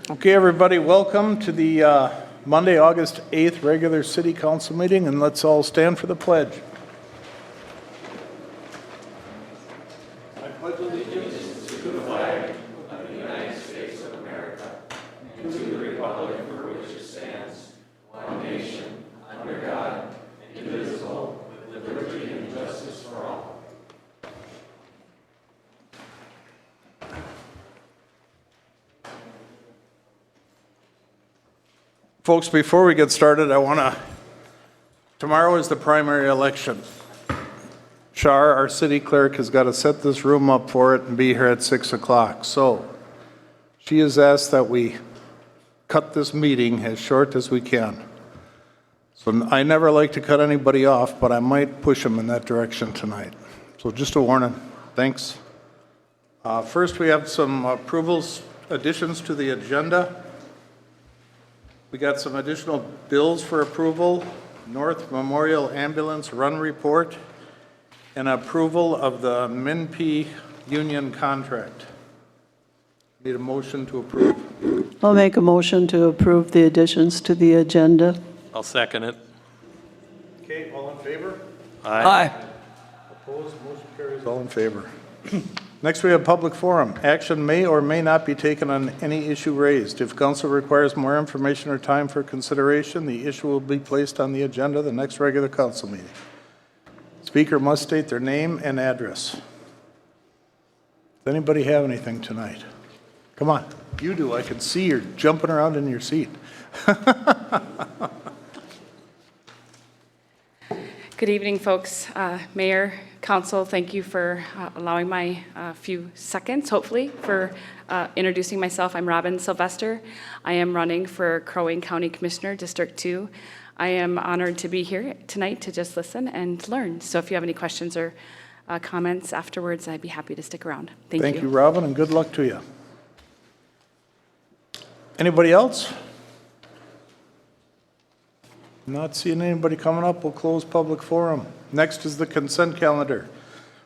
Okay, everybody, welcome to the Monday, August 8th regular City Council meeting, and let's all stand for the pledge. I pledge allegiance to the flag of the United States of America, and to the republic for which it stands, one nation, under God, indivisible, with liberty and justice for all. Folks, before we get started, tomorrow is the primary election. Shar, our city clerk, has got to set this room up for it and be here at 6 o'clock. So she has asked that we cut this meeting as short as we can. So I never like to cut anybody off, but I might push them in that direction tonight. So just a warning. Thanks. First, we have some additions to the agenda. We got some additional bills for approval, North Memorial Ambulance Run Report, and approval of the MNP union contract. Need a motion to approve. I'll make a motion to approve the additions to the agenda. I'll second it. Okay, all in favor? Aye. Opposed, motion carries. All in favor. Next, we have public forum. Action may or may not be taken on any issue raised. If council requires more information or time for consideration, the issue will be placed on the agenda of the next regular council meeting. Speaker must state their name and address. Does anybody have anything tonight? Come on, you do. I can see you're jumping around in your seat. Good evening, folks. Mayor, Council, thank you for allowing my few seconds, hopefully, for introducing myself. I'm Robin Sylvester. I am running for Crow Wing County Commissioner, District 2. I am honored to be here tonight to just listen and learn. So if you have any questions or comments afterwards, I'd be happy to stick around. Thank you. Thank you, Robin, and good luck to you. Anybody else? Not seeing anybody coming up, we'll close public forum. Next is the consent calendar.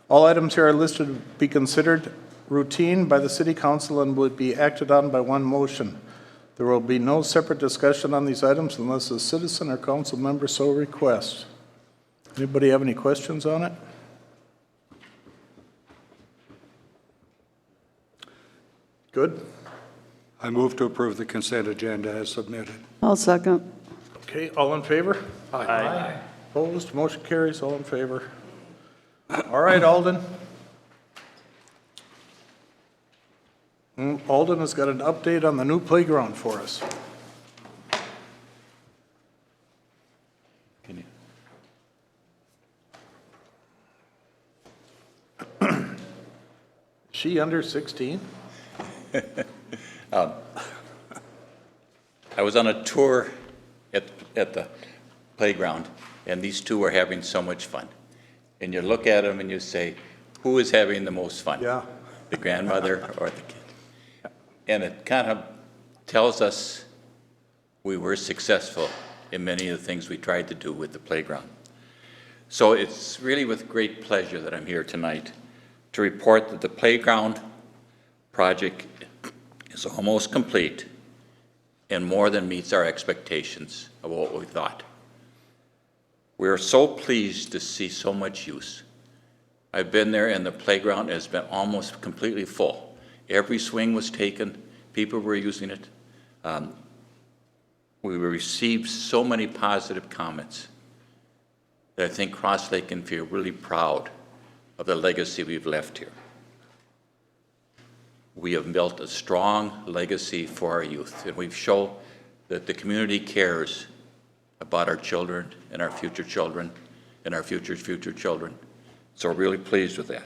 All items here are listed to be considered routine by the City Council and will be acted on by one motion. There will be no separate discussion on these items unless a citizen or council member so requests. Anybody have any questions on it? Good. I move to approve the consent agenda as submitted. I'll second. Okay, all in favor? Aye. Opposed, motion carries, all in favor. All right, Alden. Alden has got an update on the new playground for us. Is she under 16? I was on a tour at the playground, and these two were having so much fun. And you look at them and you say, who is having the most fun? Yeah. The grandmother or the kid? And it kind of tells us we were successful in many of the things we tried to do with the playground. So it's really with great pleasure that I'm here tonight to report that the playground project is almost complete and more than meets our expectations of what we thought. We are so pleased to see so much use. I've been there and the playground has been almost completely full. Every swing was taken, people were using it. We received so many positive comments that I think Cross Lake can feel really proud of the legacy we've left here. We have built a strong legacy for our youth, and we've shown that the community cares about our children and our future children and our future children. So we're really pleased with that.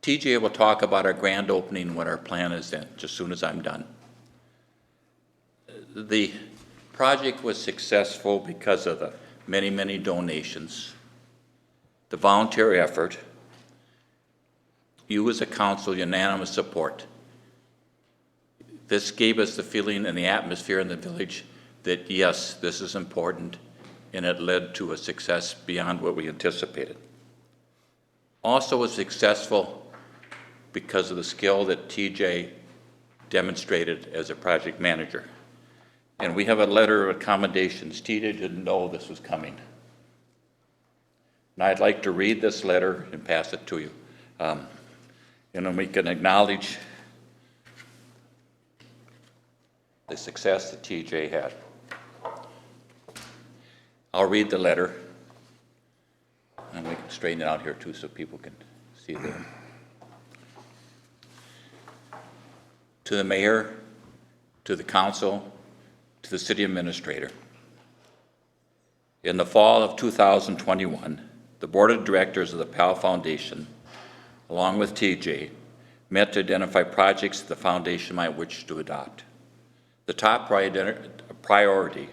TJ will talk about our grand opening, what our plan is then, just as soon as I'm done. The project was successful because of the many, many donations, the volunteer effort, you as a council, unanimous support. This gave us the feeling and the atmosphere in the village that yes, this is important, and it led to a success beyond what we anticipated. Also was successful because of the skill that TJ demonstrated as a project manager. And we have a letter of accommodations. TJ didn't know this was coming. And I'd like to read this letter and pass it to you. And then we can acknowledge the success that TJ had. I'll read the letter, and we can straighten it out here too so people can see there. To the mayor, to the council, to the city administrator. In the fall of 2021, the board of directors of the Powell Foundation, along with TJ, met to identify projects the foundation might wish to adopt. The top priority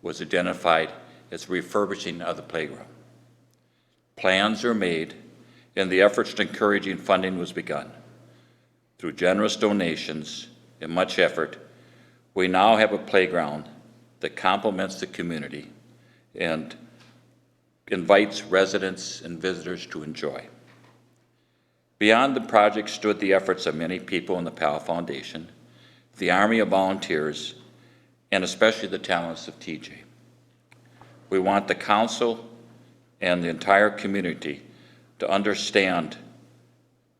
was identified as refurbishing of the playground. Plans were made, and the efforts to encouraging funding was begun. Through generous donations and much effort, we now have a playground that complements the community and invites residents and visitors to enjoy. Beyond the project stood the efforts of many people in the Powell Foundation, the army of volunteers, and especially the talents of TJ. We want the council and the entire community to understand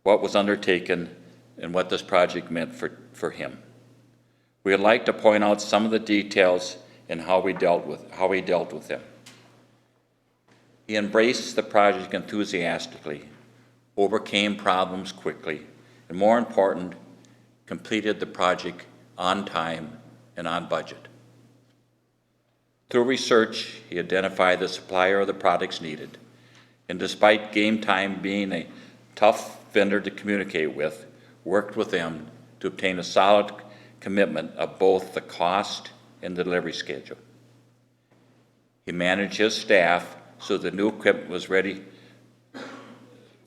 what was undertaken and what this project meant for him. We would like to point out some of the details and how he dealt with them. He embraced the project enthusiastically, overcame problems quickly, and more important, completed the project on time and on budget. Through research, he identified the supplier of the products needed, and despite Game Time being a tough vendor to communicate with, worked with them to obtain a solid commitment of both the cost and the delivery schedule. He managed his staff so the new equipment was ready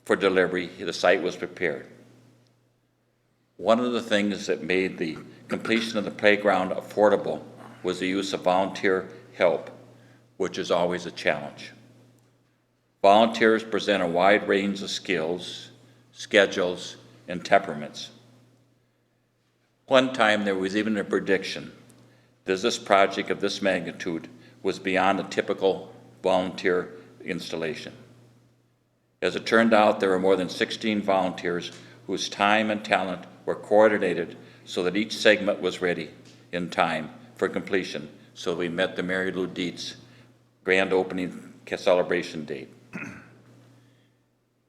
for delivery. The site was prepared. One of the things that made the completion of the playground affordable was the use of volunteer help, which is always a challenge. Volunteers present a wide range of skills, schedules, and temperaments. One time there was even a prediction that this project of this magnitude was beyond a typical volunteer installation. As it turned out, there were more than 16 volunteers whose time and talent were coordinated so that each segment was ready in time for completion, so we met the Mary Lou Dietz grand opening celebration date.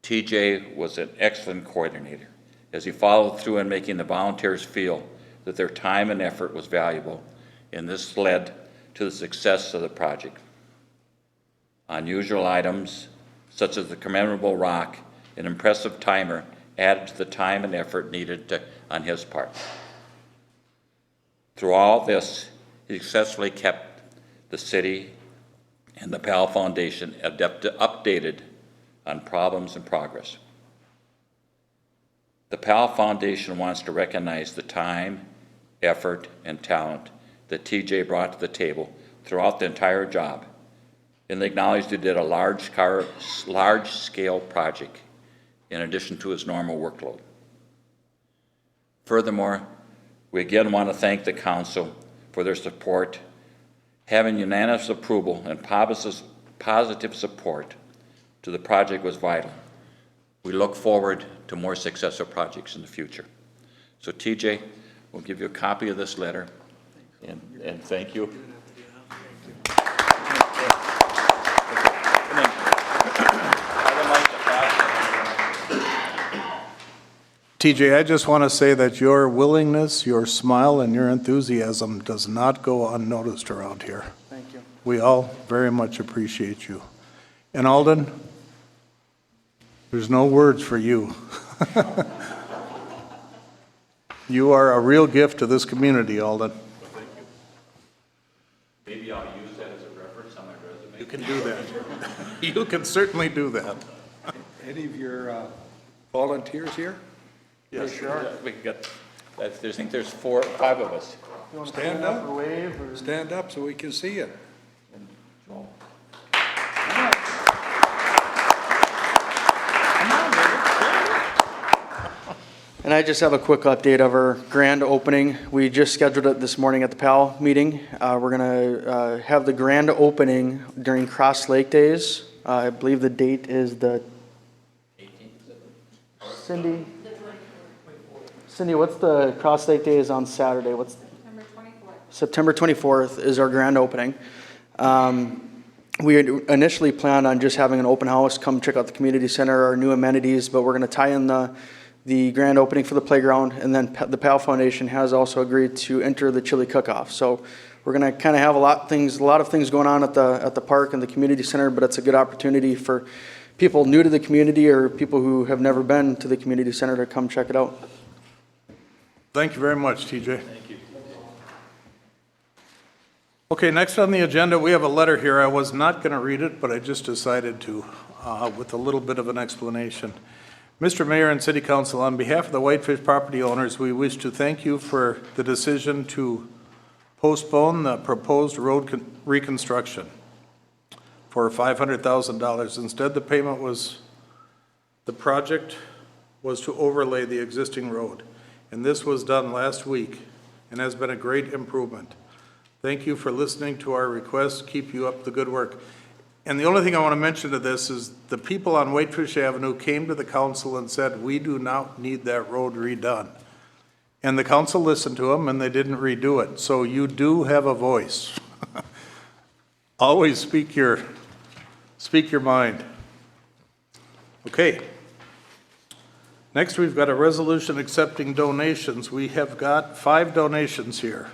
TJ was an excellent coordinator as he followed through in making the volunteers feel that their time and effort was valuable, and this led to the success of the project. Unusual items, such as the commemorable rock, an impressive timer, added to the time and effort needed on his part. Through all this, he successfully kept the city and the Powell Foundation updated on problems and progress. The Powell Foundation wants to recognize the time, effort, and talent that TJ brought to the table throughout the entire job, and acknowledged he did a large-scale project in addition to his normal workload. Furthermore, we again want to thank the council for their support. Having unanimous approval and positive support to the project was vital. We look forward to more successful projects in the future. So TJ, we'll give you a copy of this letter, and thank you. TJ, I just want to say that your willingness, your smile, and your enthusiasm does not go unnoticed around here. Thank you. We all very much appreciate you. And Alden, there's no words for you. You are a real gift to this community, Alden. Thank you. Maybe I'll use that as a reference on my resume. You can do that. You can certainly do that. Any of your volunteers here? Yes, Sure. We got, I think there's 4 or 5 of us. Stand up. Stand up so we can see you. And I just have a quick update of our grand opening. We just scheduled it this morning at the PAL meeting. We're going to have the grand opening during Cross Lake Days. I believe the date is the 18th. Cindy, what's the Cross Lake Days on Saturday? What's September 24th is our grand opening. We had initially planned on just having an open house, come check out the community center, our new amenities, but we're going to tie in the grand opening for the playground, and then the PAL Foundation has also agreed to enter the chili cook-off. So we're going to kind of have a lot of things going on at the park and the community center, but it's a good opportunity for people new to the community or people who have never been to the community center to come check it out. Thank you very much, TJ. Thank you. Okay, next on the agenda, we have a letter here. I was not going to read it, but I just decided to, with a little bit of an explanation. Mr. Mayor and City Council, on behalf of the Whitefish property owners, we wish to thank you for the decision to postpone the proposed road reconstruction for $500,000. Instead, the project was to overlay the existing road. And this was done last week and has been a great improvement. Thank you for listening to our request. Keep you up the good work. And the only thing I want to mention to this is the people on Whitefish Avenue came to the council and said, we do not need that road redone. And the council listened to them and they didn't redo it. So you do have a voice. Always speak your mind. Okay. Next, we've got a resolution accepting donations. We have got 5 donations here.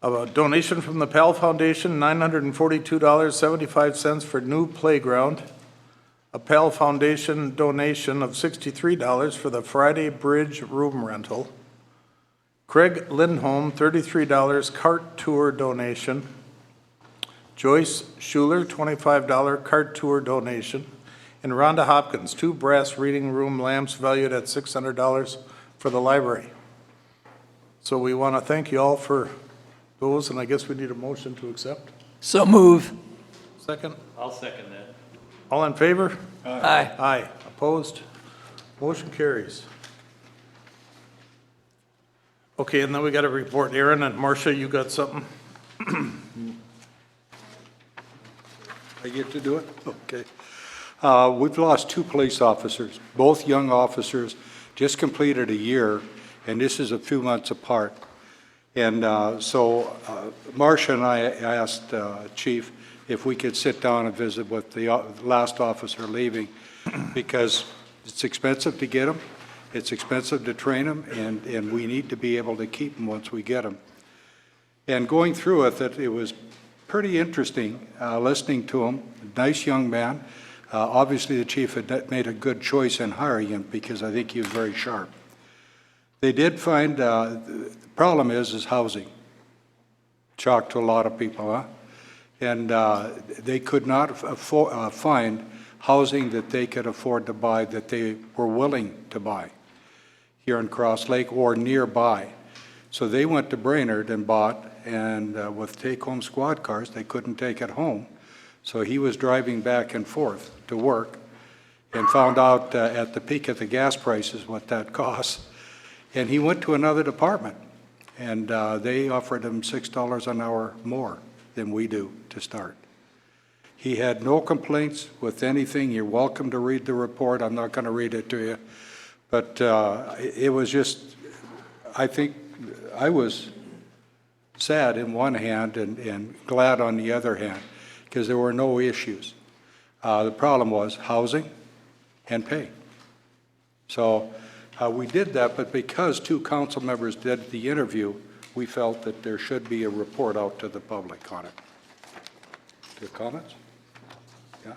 A donation from the PAL Foundation, $942.75 for new playground. A PAL Foundation donation of $63 for the Friday Bridge room rental. Craig Lindholm, $33 cart tour donation. Joyce Schuler, $25 cart tour donation. And Rhonda Hopkins, 2 brass reading room lamps valued at $600 for the library. So we want to thank you all for those, and I guess we need a motion to accept. So move. Second? I'll second that. All in favor? Aye. Aye. Opposed? Motion carries. Okay, and then we got a report. Aaron and Marcia, you got something? I get to do it? Okay. We've lost 2 police officers, both young officers, just completed a year, and this is a few months apart. And so Marcia and I asked Chief if we could sit down and visit with the last officer leaving, because it's expensive to get them, it's expensive to train them, and we need to be able to keep them once we get them. And going through it was pretty interesting listening to him. Nice young man. Obviously, the chief had made a good choice in hiring him because I think he was very sharp. They did find, the problem is housing. Shock to a lot of people, huh? And they could not find housing that they could afford to buy, that they were willing to buy here in Cross Lake or nearby. So they went to Brainerd and bought, and with take-home squad cars, they couldn't take it home. So he was driving back and forth to work and found out at the peak of the gas prices what that costs. And he went to another department, and they offered him $6 an hour more than we do to start. He had no complaints with anything. You're welcome to read the report. I'm not going to read it to you. But it was just, I think, I was sad in one hand and glad on the other hand, because there were no issues. The problem was housing and pay. So we did that, but because 2 council members did the interview, we felt that there should be a report out to the public on it. Your comments? Yeah.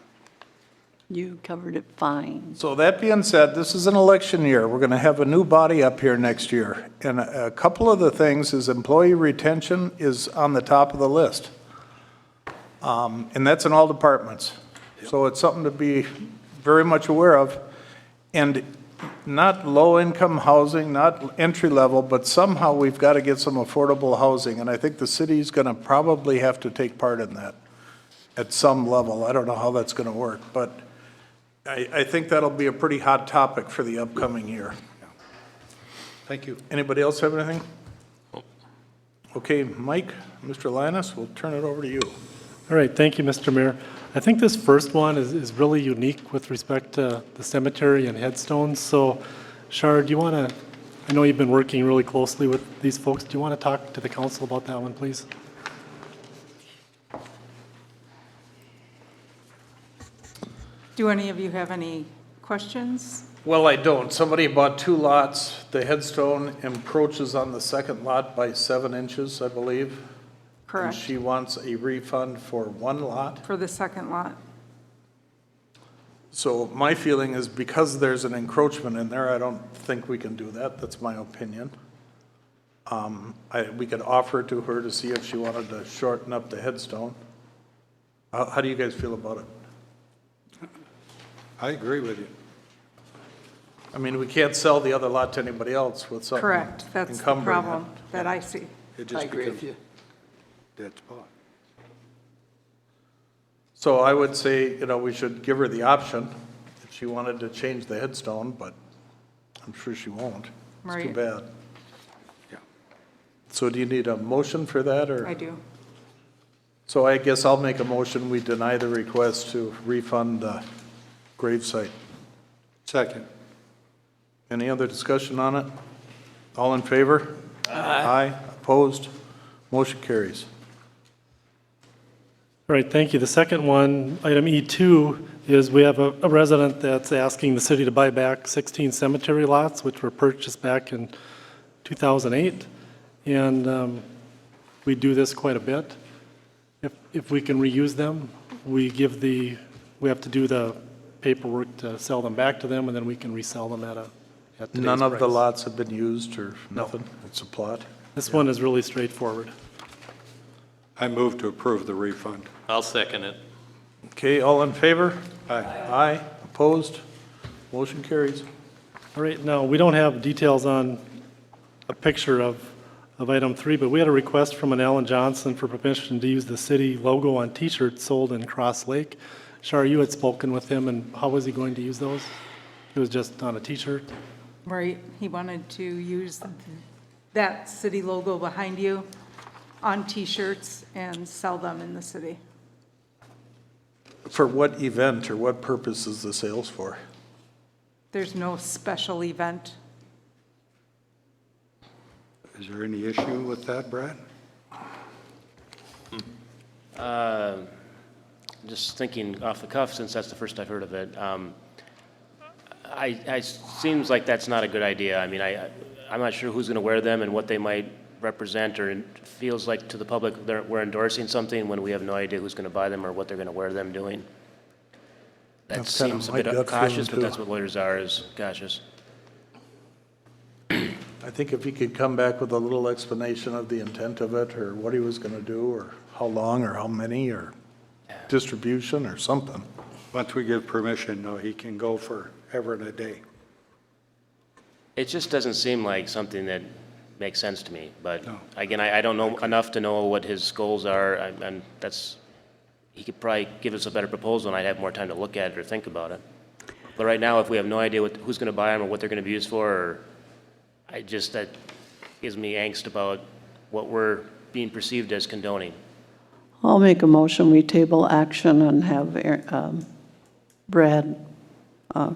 You covered it fine. So that being said, this is an election year. We're going to have a new body up here next year. And a couple of the things is employee retention is on the top of the list. And that's in all departments. So it's something to be very much aware of. And not low-income housing, not entry-level, but somehow we've got to get some affordable housing. And I think the city's going to probably have to take part in that at some level. I don't know how that's going to work, but I think that'll be a pretty hot topic for the upcoming year. Thank you. Anybody else have anything? Okay, Mike, Mr. Linus, we'll turn it over to you. All right, thank you, Mr. Mayor. I think this first one is really unique with respect to the cemetery and headstones. So, Shar, do you want to, I know you've been working really closely with these folks. Do you want to talk to the council about that one, please? Do any of you have any questions? Well, I don't. Somebody bought 2 lots. The headstone encroaches on the second lot by 7 inches, I believe. Correct. And she wants a refund for 1 lot. For the second lot? So my feeling is because there's an encroachment in there, I don't think we can do that. That's my opinion. We could offer it to her to see if she wanted to shorten up the headstone. How do you guys feel about it? I agree with you. I mean, we can't sell the other lot to anybody else with something Correct. That's the encumbering it. problem that I see. It just I agree with becomes you. dead spot. So I would say, we should give her the option if she wanted to change the headstone, but I'm sure she won't. It's too Right. bad. Yeah. So do you need a motion for that, or? I do. So I guess I'll make a motion, we deny the request to refund the gravesite. Second. Any other discussion on it? All in favor? Aye. Opposed? Motion carries. All right, thank you. The second one, item E2, is we have a resident that's asking the city to buy back 16 cemetery lots, which were purchased back in 2008. And we do this quite a bit. If we can reuse them, we have to do the paperwork to sell them back to them, and then we can resell them at today's None of the price. lots have been used or nothing? It's a plot? This one is really straightforward. I move to approve the refund. I'll second it. Okay, all in favor? Aye. Aye. Opposed? Motion carries. All right, now, we don't have details on a picture of item 3, but we had a request from an Alan Johnson for permission to use the city logo on T-shirts sold in Cross Lake. Shar, you had spoken with him, and how was he going to use those? It was just on a T-shirt? Right. He wanted to use that city logo behind you on T-shirts and sell them in the city. For what event or what purpose is the sales for? There's no special event. Is there any issue with that, Brad? Just thinking off the cuff, since that's the first I've heard of it, seems like that's not a good idea. I mean, I'm not sure who's going to wear them and what they might represent, or it feels like to the public we're endorsing something when we have no idea who's going to buy them or what they're going to wear them doing. That That's kinda seems a my bit gut cautious, feeling, but that's too. what lawyers are, is cautious. I think if he could come back with a little explanation of the intent of it, or what he was going to do, or how long, or how many, or distribution, or something. Once we give permission, no, he can go for ever and a day. It just doesn't seem like something that makes sense to me, but No. again, I don't know enough to know what his goals are, and he could probably give us a better proposal, and I'd have more time to look at it or think about it. But right now, if we have no idea who's going to buy them or what they're going to be used for, or that gives me angst about what we're being perceived as condoning. I'll make a motion, we table action and have Brad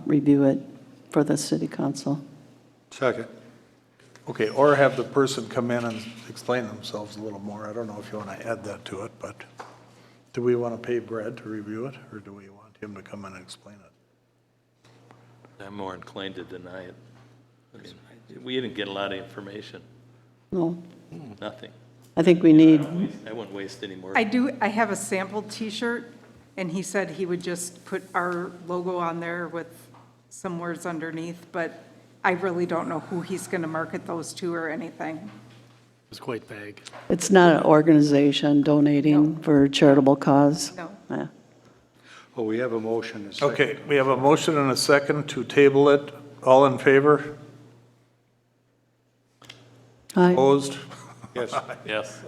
review it for the city council. Second. Okay, or have the person come in and explain themselves a little more. I don't know if you want to add that to it, but do we want to pay Brad to review it, or do we want him to come in and explain it? I'm more inclined to deny it. I mean, we didn't get a lot of information, No, nothing. I think we need, I wouldn't waste any more. I have a sample T-shirt, and he said he would just put our logo on there with some words underneath, but I really don't know who he's going to market those to or anything. It's quite vague. it's not an organization donating for a charitable cause. No. Yeah. Well, we have a motion. and a second. Okay, we have a motion and a second to table it. All in favor? Aye. Opposed? Yes. Yes,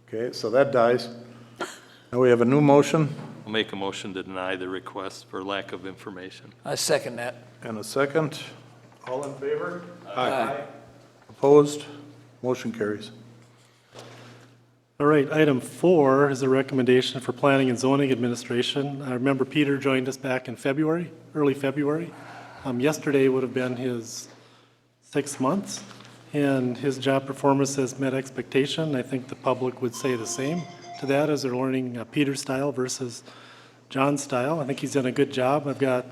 Okay, so that dies. Now we have a new motion I'll make a motion to deny the request for lack of information. I second that. and a second. All in favor? Aye. Opposed? Motion carries. All right, item 4 is a recommendation for Planning and Zoning Administration. I remember Peter joined us back in February, early February. Yesterday would have been his 6 months, and his job performance has met expectation. I think the public would say the same to that as they're learning Peter's style versus John's style. I think he's done a good job. I've got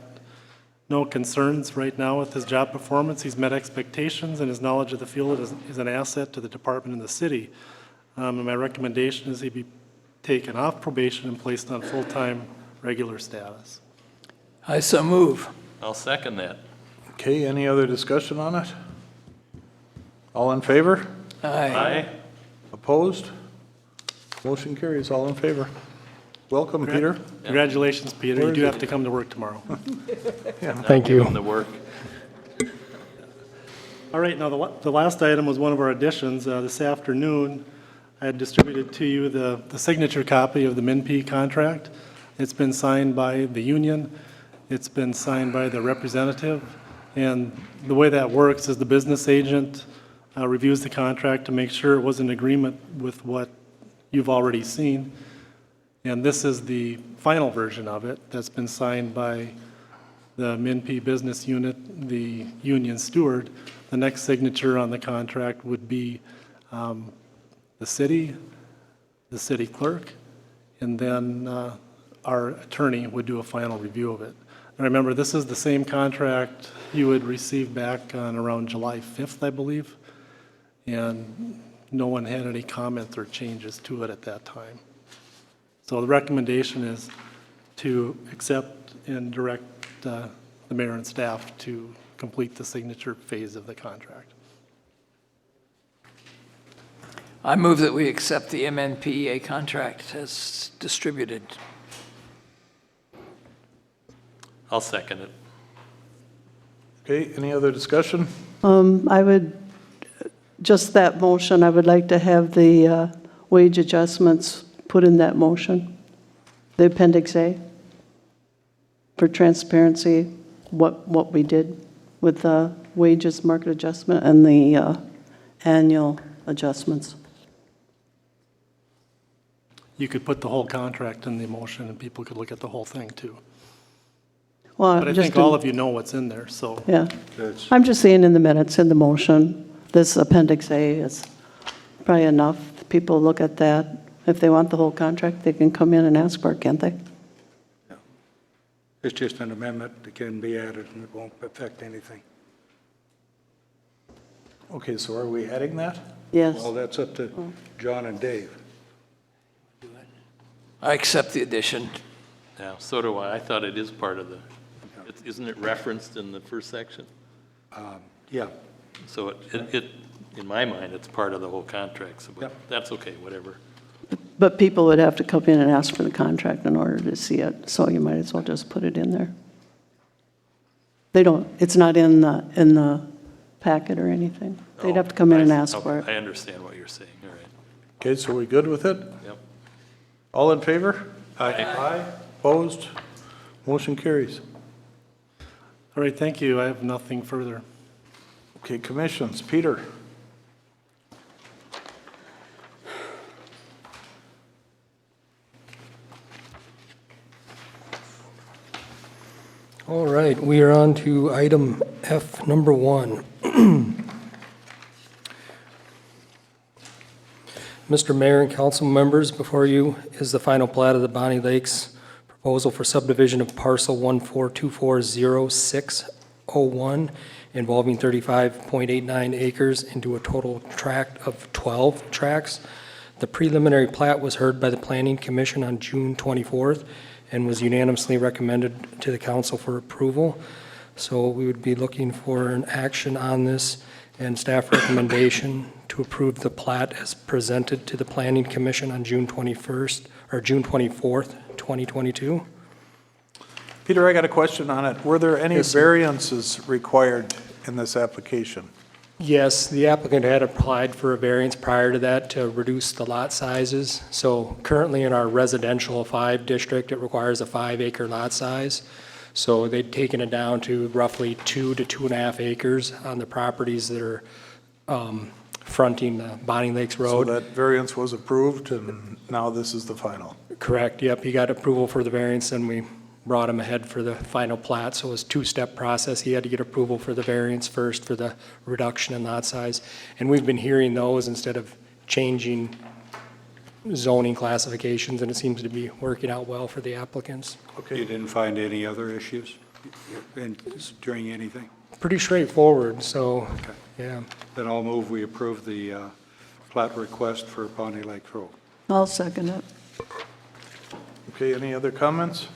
no concerns right now with his job performance. He's met expectations, and his knowledge of the field is an asset to the department and the city. And my recommendation is he be taken off probation and placed on full-time regular status. I so move. I'll second that. Okay, any other discussion on it? All in favor? Aye. Opposed? Motion carries. All in favor. Welcome, Peter. Congratulations, Peter. Where You is do it? have to come to work tomorrow. Thank you. The work. All right, now the last item was one of our additions. This afternoon, I had distributed to you the signature copy of the MNP contract. It's been signed by the union. It's been signed by the representative. And the way that works is the business agent reviews the contract to make sure it was in agreement with what you've already seen. And this is the final version of it that's been signed by the MNP business unit, the union steward. The next signature on the contract would be the city clerk, and then our attorney would do a final review of it. And remember, this is the same contract you would receive back on around July 5th, I believe, and no one had any comments or changes to it at that time. So the recommendation is to accept and direct the mayor and staff to complete the signature phase of the contract. I move that we accept the MNPEA contract as distributed. I'll second it. Okay, any other discussion? I would, just that motion, I would like to have the wage adjustments put in that motion, the Appendix A, for transparency, what we did with the wages, market adjustment, and the annual adjustments. You could put the whole contract in the motion, and people could look at the whole thing, too. Well, But I think all of you know what's in there, so. Yeah, That's- I'm just saying in the minutes, in the motion, this Appendix A is probably enough. People look at that. If they want the whole contract, they can come in and ask for it, can't they? It's just an amendment that can be added and it won't affect anything. Okay, so are we adding that? Yes. Well, that's up to John and Dave. I accept the addition. Yeah, so do I. I thought it is part of the, isn't it referenced in the first section? Yeah, So it, in my mind, it's part of the whole contract, so Yep. that's okay, whatever. But people would have to come in and ask for the contract in order to see it, so you might as well just put it in there. They don't, it's not in the packet or anything. They'd have to come in and ask for it. I understand what you're saying, all right. Okay, so we good with it? Yep. All in favor? Aye. Opposed? Motion carries. All right, thank you. I have nothing further. Okay, commissions. Peter? All right, we are on to item F, number 1. Mr. Mayor and council members, before you is the final plat of the Bonnie Lakes proposal for subdivision of parcel 142400601 involving 35.89 acres into a total tract of 12 tracts. The preliminary plat was heard by the Planning Commission on June 24th and was unanimously recommended to the council for approval. So we would be looking for an action on this and staff recommendation to approve the plat as presented to the Planning Commission on June 21st, or June 24th, 2022. Peter, I got a question on it. Were there any Yes, sir. variances required in this application? Yes, the applicant had applied for a variance prior to that to reduce the lot sizes. So currently in our residential 5 district, it requires a 5-acre lot size. So they'd taken it down to roughly 2 to 2.5 acres on the properties that are fronting Bonnie Lakes So Road. that variance was approved, and now this is the final. Correct, yep, he got approval for the variance, and we brought him ahead for the final plat, so it was a two-step process. He had to get approval for the variance first for the reduction in lot size, and we've been hearing those instead of changing zoning classifications, and it seems to be working out well for the applicants. You didn't find any other issues during anything? Pretty straightforward, so, yeah. Then I'll move we approve the plat request for Bonnie Lake Road. I'll second it. Okay, any other comments?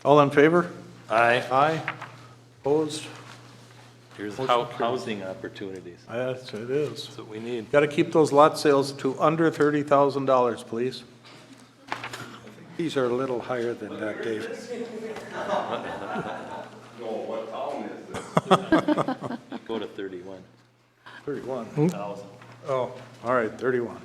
All in favor? Aye. Aye. Opposed? Here's housing opportunities. Yes, it is. That's what we need. Got to keep those lot sales to under $30,000, please. These are a little higher than that, Dave. Go to 31. 31. Oh, all right, 31.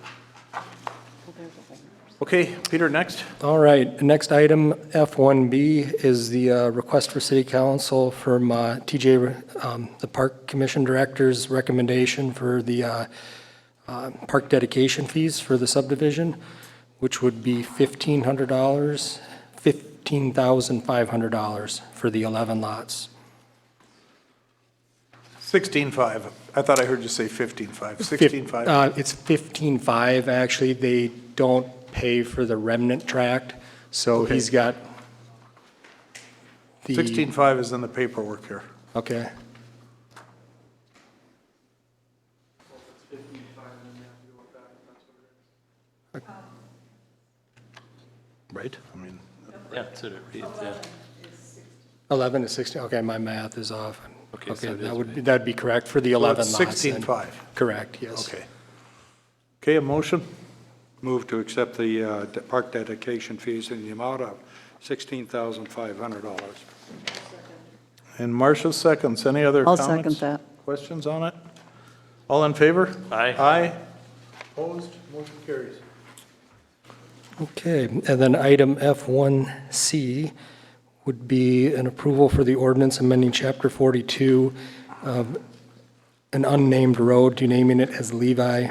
Okay, Peter, next. All right, next item, F1B, is the request for city council from TJ, the Park Commission Director's recommendation for the park dedication fees for the subdivision, which would be $1,500, $15,500 for the 11 lots. 16.5. I thought I heard you say 15.5. 16.5. It's 15.5, actually. They don't pay for the remnant tract, so Okay. he's got the... 16.5 is in the paperwork here. Okay. Right? I mean, Yeah, that's what it reads, yeah. 11 to 16, okay, my math is off. Okay, so it is That'd be correct for the 11 it's lots. then. 16.5. Correct, yes. Okay. Okay, a motion? Move to accept the park dedication fees in the amount of $16,500. And Marcia seconds. Any other I'll comments? second that. Questions on it? All in favor? Aye. Aye. Opposed? Motion carries. Okay, and then item F1C would be an approval for the ordinance amending Chapter 42 of an unnamed road, denaming it as Levi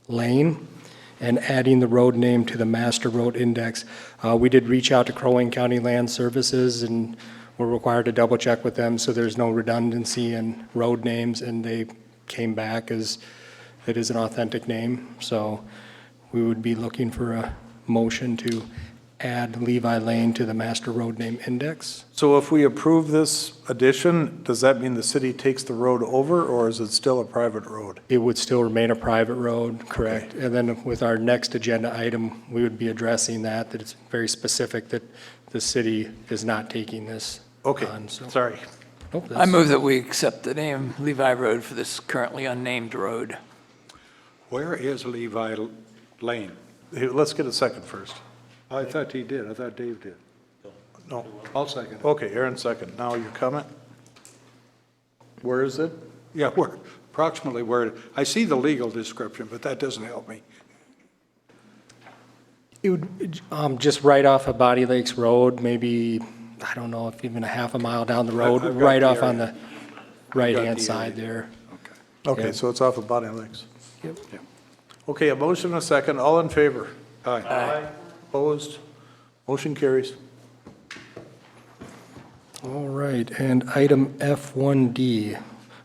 Lane, and adding the road name to the master road index. We did reach out to Crow Wing County Land Services, and we're required to double check with them, so there's no redundancy in road names, and they came back as it is an authentic name. So we would be looking for a motion to add Levi Lane to the master road name index. So if we approve this addition, does that mean the city takes the road over, or is it still a private road? It would still remain a private road, correct? And then with our next agenda item, we would be addressing that it's very specific that the city is not taking this Okay, on. So- sorry. Nope, I that's- move that we accept the name Levi Road for this currently unnamed road. Where is Levi Lane? Hey, let's get a second first. I thought he did. I thought Dave did. No. I'll second it. Okay, Aaron second. Now your comment? Where is it? Yeah, where, approximately where, I see the legal description, but that doesn't help me. It would, just right off of Bonnie Lakes Road, maybe, I don't know, if even a half a mile down the road, I've got right the off on area. the right-hand the side area. there. Okay, Yeah. so it's off of Bonnie Lakes. Yep. Okay, a motion and a second. All in favor? Aye. Opposed? Motion carries. All right, and item F1D,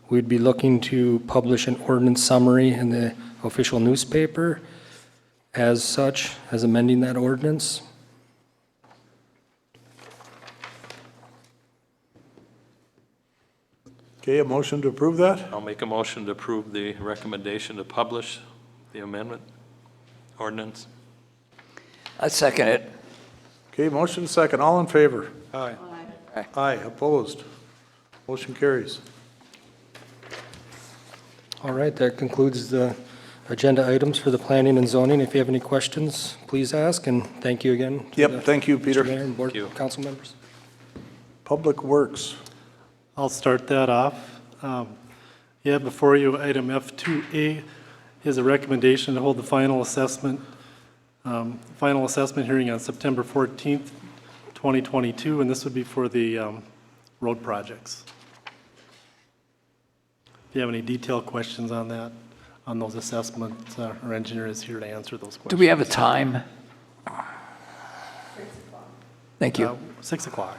we'd be looking to publish an ordinance summary in the official newspaper as such, as amending that ordinance. Okay, a motion to approve that? I'll make a motion to approve the recommendation to publish the amendment ordinance. I second it. Okay, motion second. All in favor? Aye. Aye, opposed? Motion carries. All right, that concludes the agenda items for the planning and zoning. If you have any questions, please ask, and thank you again. to the- Yep, thank you, Mr. Peter. Mayor and board Thank you. council members. Public Works. I'll start that off. Yeah, before you, item F2A is a recommendation to hold the final assessment hearing on September 14th, 2022, and this would be for the road projects. If you have any detailed questions on that, on those assessments, our engineer is here to answer those questions. Do we have a time? Thank you. 6 o'clock.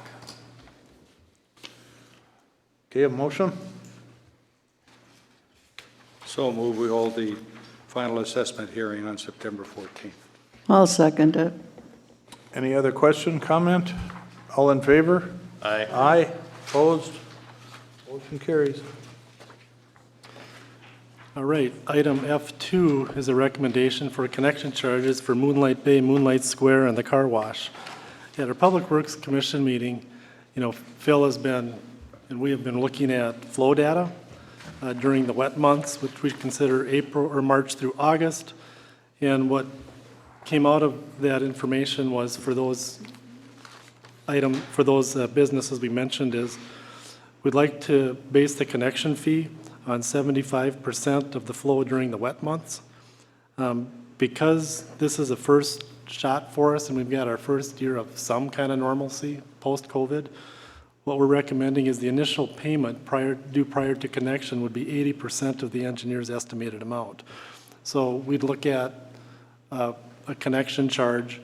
Okay, a motion? So move, we hold the final assessment hearing on September 14th. I'll second it. Any other question, comment? All in favor? Aye. Aye, opposed? Motion carries. All right, item F2 is a recommendation for connection charges for Moonlight Bay, Moonlight Square, and the car wash. At our Public Works Commission meeting, Phil has been, and we have been looking at flow data during the wet months, which we consider April or March through August. And what came out of that information was for those businesses we mentioned is we'd like to base the connection fee on 75% of the flow during the wet months. Because this is a first shot for us and we've got our first year of some kind of normalcy post-COVID, what we're recommending is the initial payment due prior to connection would be 80% of the engineer's estimated amount. So we'd look at a connection charge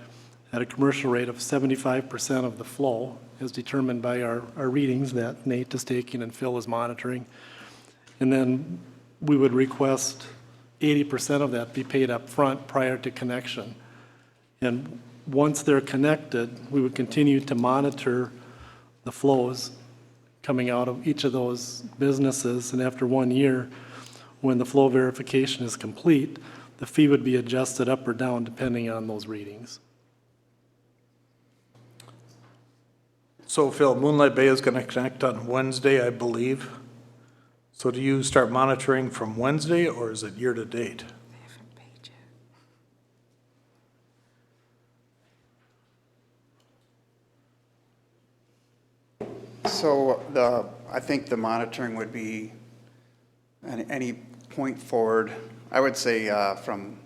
at a commercial rate of 75% of the flow as determined by our readings that Nate is taking and Phil is monitoring. And then we would request 80% of that be paid up front prior to connection. And once they're connected, we would continue to monitor the flows coming out of each of those businesses. And after 1 year, when the flow verification is complete, the fee would be adjusted up or down depending on those readings. So Phil, Moonlight Bay is going to connect on Wednesday, I believe. So do you start monitoring from Wednesday or is it year to date? So I think the monitoring would be any point forward. I would say from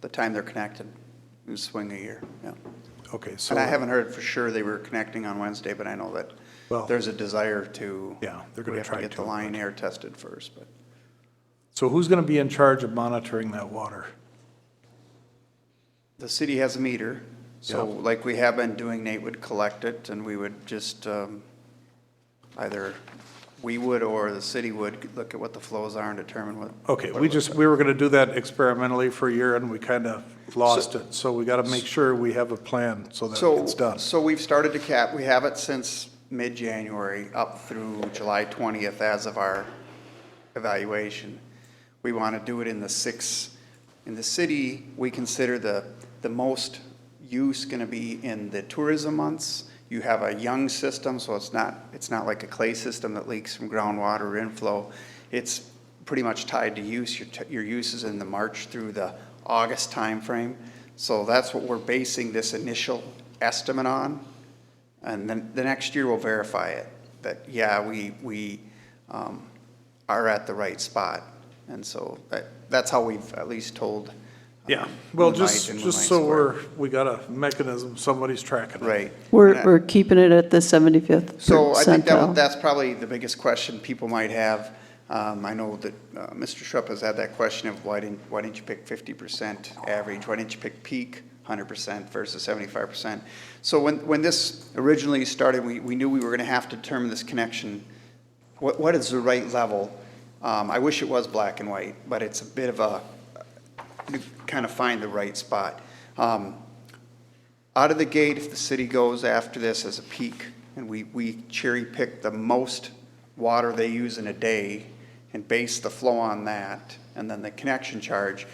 the time they're connected, we swing a year, yeah. Okay, so. And I haven't heard for sure they were connecting on Wednesday, but I know that Well, there's a desire to. Yeah, they're we going have to try get to. the line air tested first, but. So who's going to be in charge of monitoring that water? The city has a meter, so Yeah. like we have been doing, Nate would collect it, and we would just, either we would or the city would look at what the flows are and determine what. Okay, what we it looks were going to do that experimentally for a year and we kind of lost it. So we got to make sure we have a plan so that So, it's done. so we've started to cap, we have it since mid-January up through July 20th as of our evaluation. We want to do it in the city, we consider the most use going to be in the tourism months. You have a young system, so it's not like a clay system that leaks from groundwater or inflow. It's pretty much tied to use. Your use is in the March through the August timeframe. So that's what we're basing this initial estimate on. And then the next year we'll verify it, that, yeah, we are at the right spot. And so that's how we've at least told. Yeah, well, Moonlight just and Moonlight so Square. we got a mechanism, somebody's tracking it. Right. We're keeping it at the 75th So I think percentile. that's probably the biggest question people might have. I know that Mr. Schrupp has had that question of why didn't you pick 50% average? Why didn't you pick peak 100% versus 75%? So when this originally started, we knew we were going to have to determine this connection. What is the right level? I wish it was black and white, but it's a bit of a, kind of find the right spot. Out of the gate, if the city goes after this as a peak, and we cherry pick the most water they use in a day and base the flow on that, and then the connection charge,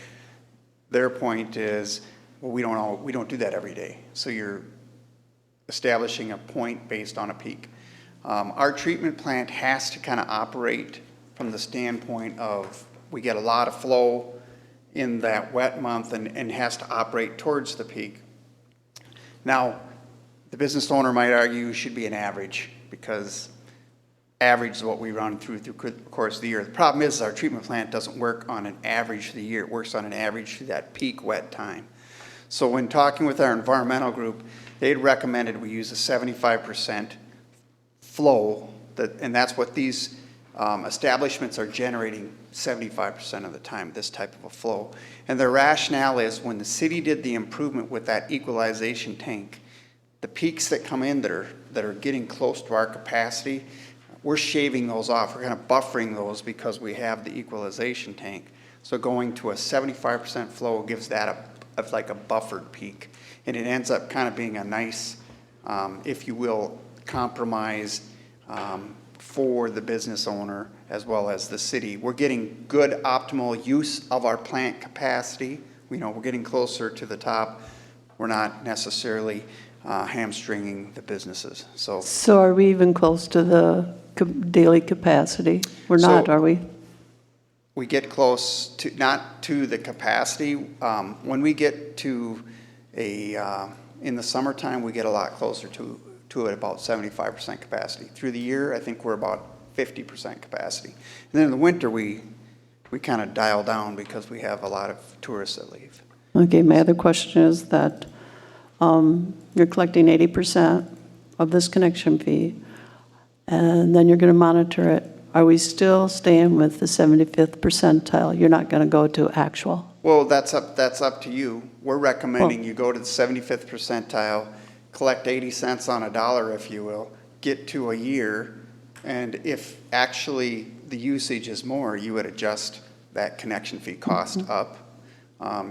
their point is, well, we don't do that every day. So you're establishing a point based on a peak. Our treatment plant has to kind of operate from the standpoint of we get a lot of flow in that wet month and has to operate towards the peak. Now, the business owner might argue it should be an average because average is what we run through the course of the year. The problem is our treatment plant doesn't work on an average for the year. It works on an average through that peak wet time. So when talking with our environmental group, they had recommended we use a 75% flow, and that's what these establishments are generating 75% of the time this type of a flow. And the rationale is when the city did the improvement with that equalization tank, the peaks that come in that are getting close to our capacity, we're shaving those off. We're kind of buffering those because we have the equalization tank. So going to a 75% flow gives that like a buffered peak. And it ends up kind of being a nice, if you will, compromise for the business owner as well as the city. We're getting good optimal use of our plant capacity. We know we're getting closer to the top. We're not necessarily hamstringing the businesses. So are we even close to the daily capacity? We're not, are we? We get close to, not to the capacity. When we get to in the summertime, we get a lot closer to it, about 75% capacity. Through the year, I think we're about 50% capacity. And then in the winter, we kind of dial down because we have a lot of tourists that leave. Okay, my other question is that you're collecting 80% of this connection fee, and then you're going to monitor it. Are we still staying with the 75th percentile? You're not going to go to actual? Well, that's up to you. We're recommending you go to the 75th percentile, collect 80 cents on a dollar, if you will, get to a year, and if actually the usage is more, you would adjust that connection fee cost up.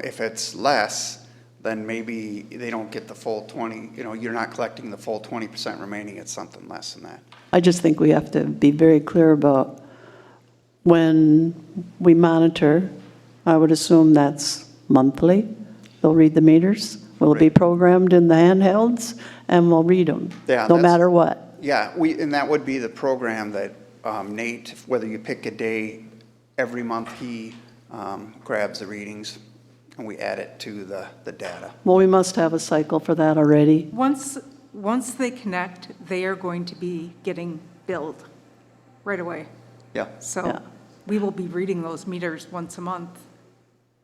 If it's less, then maybe they don't get the full 20, you're not collecting the full 20% remaining, it's something less than that. I just think we have to be very clear about when we monitor. I would assume that's monthly. They'll read the meters. Will it be programmed in the handhelds? And we'll read them, no matter what. Yeah, and that would be the program that Nate, whether you pick a day, every month he grabs the readings and we add it to the data. Well, we must have a cycle for that already. Once they connect, they are going to be getting billed right away. Yeah. So we will be reading those meters once a month.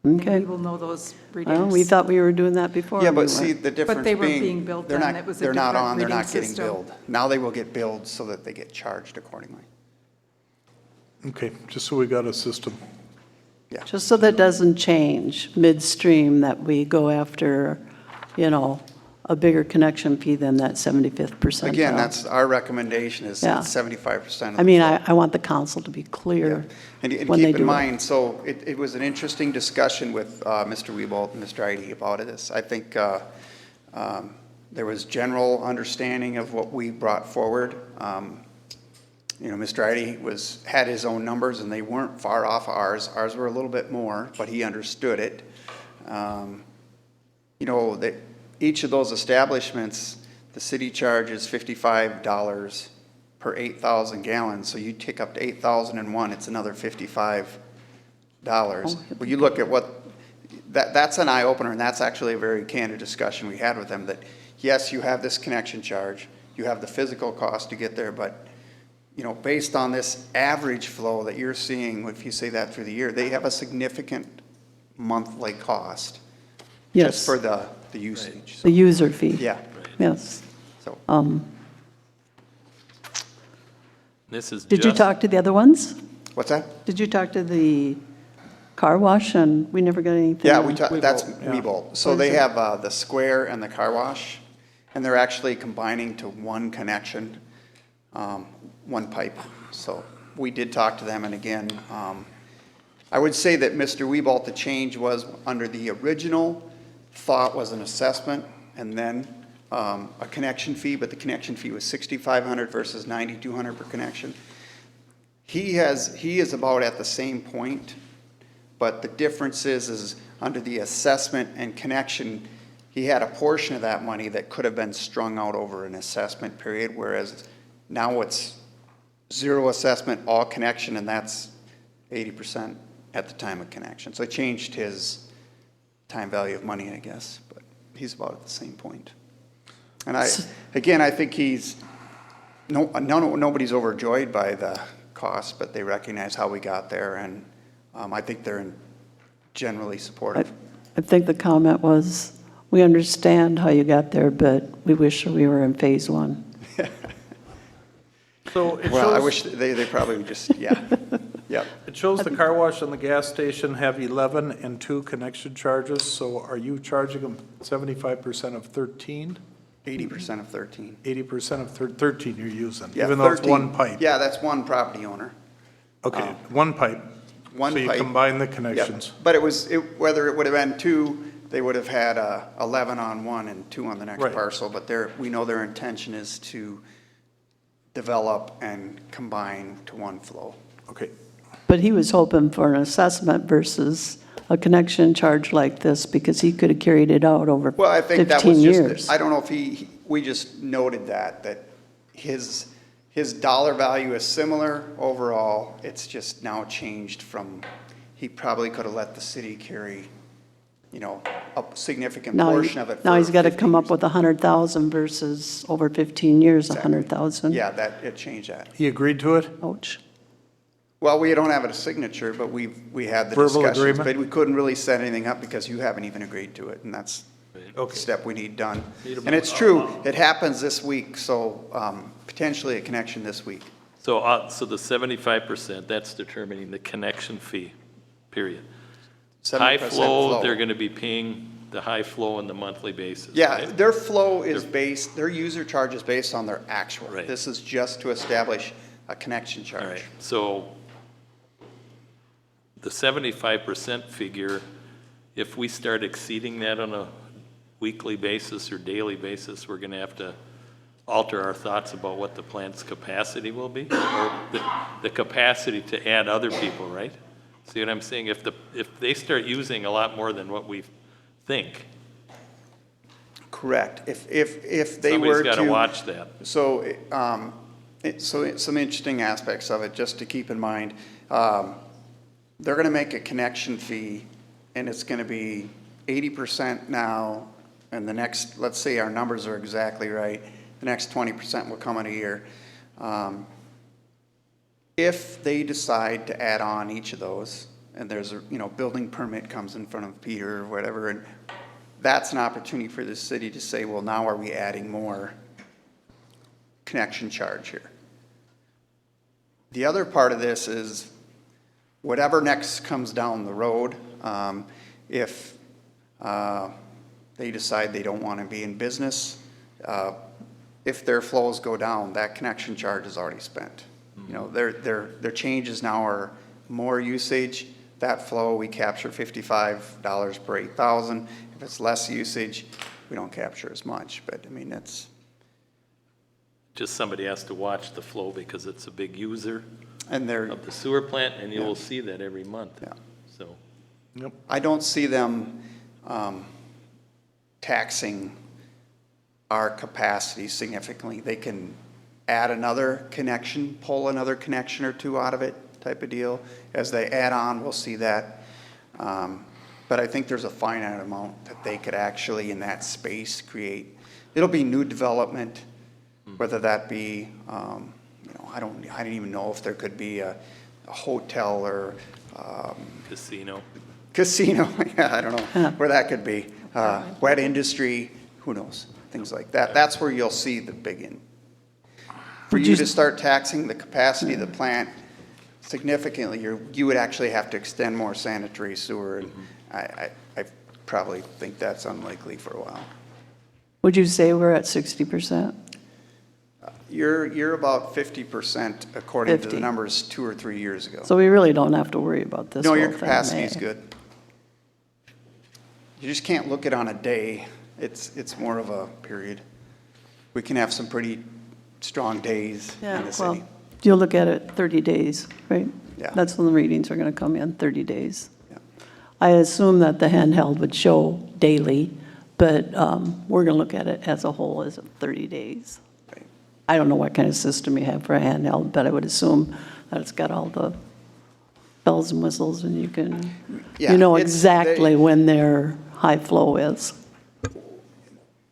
Okay. And we will know those readings. Well, we thought we were doing that before. Yeah, we but weren't. see, the difference But they were being billed they're then. not, It was a they're not different on, they're reading not getting system. billed. Now they will get billed so that they get charged accordingly. Okay, just so we got a system. Just so that doesn't change midstream, that we go after, a bigger connection fee than that 75th percentile. Again, that's our recommendation is Yeah. 75%. I mean, I want the council to be clear And when they keep do in it. mind, so it was an interesting discussion with Mr. Wiebold and Mr. Eide about this. I think there was general understanding of what we brought forward. Mr. Eide had his own numbers, and they weren't far off ours. Ours were a little bit more, but he understood it. Each of those establishments, the city charges $55 per 8,000 gallons. So you take up to 8,001, it's another $55. Well, you look at that's an eye opener, and that's actually a very candid discussion we had with them. That yes, you have this connection charge, you have the physical cost to get there, but based on this average flow that you're seeing, if you say that through the year, they have a significant monthly cost just for the usage. The user fee. Yeah. Yes. So. This is Did you just- talk to the other ones? What's that? Did you talk to the car wash, and we never got anything? Yeah, on- that's Weebolt. So they have the square and the car wash, and they're actually combining to one connection, one pipe. So we did talk to them, and again, I would say that Mr. Weebolt, the change was under the original thought was an assessment and then a connection fee, but the connection fee was $6,500 versus $9,200 per connection. He is about at the same point, but the difference is under the assessment and connection, he had a portion of that money that could have been strung out over an assessment period, whereas now it's zero assessment, all connection, and that's 80% at the time of connection. So it changed his time value of money, I guess, but he's about at the same point. And I think nobody's overjoyed by the cost, but they recognize how we got there, and I think they're generally supportive. I think the comment was, we understand how you got there, but we wish we were in phase one. So it Well, I shows, wish they probably would just, yeah, yep. it shows the car wash and the gas station have 11 and 2 connection charges, so are you charging them 75% of 13? 80% of 13. 80% of 13 you're using, Yeah, even though it's 13. one pipe? Yeah, that's one property owner. Okay, one pipe. One So you pipe. combine the Yep. connections. But whether it would have been 2, they would have had 11 on one and 2 on the next Right. parcel. But we know their intention is to develop and combine to one flow. Okay, But he was hoping for an assessment versus a connection charge like this because he could have carried it out over Well, I think that 15 was years. just, I don't know if we just noted that his dollar value is similar overall. It's just now changed from, he probably could have let the city carry, a significant portion of it. Now for he's got to 15 come up years. with 100,000 versus over 15 years, Exactly. 100,000. Yeah, it changed that. he agreed to it? Ouch. Well, we don't have a signature, but we had the Verbal discussions. agreement? But we couldn't really set anything up because you haven't even agreed to it, and that's the Okay. step we need done. Need a And it's true, it happens this week, so potentially a connection this week. So, so the 75%, that's determining the connection fee, period. High 70% flow, they're going to be paying the high flow on the monthly basis. Yeah, right? their flow is based, their user charge is based on their actual. Right. This is just to establish a connection All charge. right, so the 75% figure, if we start exceeding that on a weekly basis or daily basis, we're going to have to alter our thoughts about what the plant's capacity will be, or the capacity to add other people, right? See what I'm saying? If they start using a lot more than what we think, Correct. If they were somebody's got to to, watch that. so, some interesting aspects of it, just to keep in mind. They're gonna make a connection fee, and it's gonna be 80% now, and the next, let's say our numbers are exactly right, the next 20% will come in a year. If they decide to add on each of those, and there's a, building permit comes in front of Peter or whatever, and that's an opportunity for the city to say, well, now are we adding more connection charge here? The other part of this is whatever next comes down the road, if they decide they don't want to be in business, if their flows go down, that connection charge is already spent. Their changes now are more usage. That flow, we capture $55 per 8,000. If it's less usage, we don't capture as much. But I mean, that's Just somebody has to watch the flow because it's a big user and they're. of the sewer plant, and you Yeah. will see that every month. Yeah. So, I don't see them taxing our capacity significantly. They can add another connection, pull another connection or two out of it type of deal. As they add on, we'll see that. But I think there's a finite amount that they could actually, in that space, create. It'll be new development, whether that be, I don't even know if there could be a hotel or casino. casino, yeah, I don't know where that could be. Wet industry, who knows, things like that. That's where you'll see the big in. For Would you you- to start taxing the capacity of the plant significantly, you would actually have to extend more sanitary sewer. And I probably think that's unlikely for a while. Would you say we're at 60%? You're about 50% according to 50. the numbers 2 or 3 years ago. So we really don't have to worry about this No, whole your thing, capacity is eh? good. You just can't look it on a day. It's more of a period. We can have some pretty strong days in Yeah, the well, city. you'll look at it 30 days, right? Yeah. That's when the readings are going to come in, 30 days. Yeah. I assume that the handheld would show daily, but we're going to look at it as a whole as 30 days. Right. I don't know what kind of system you have for a handheld, but I would assume that it's got all the bells and whistles, and you Yeah, know it's- exactly when their high flow is.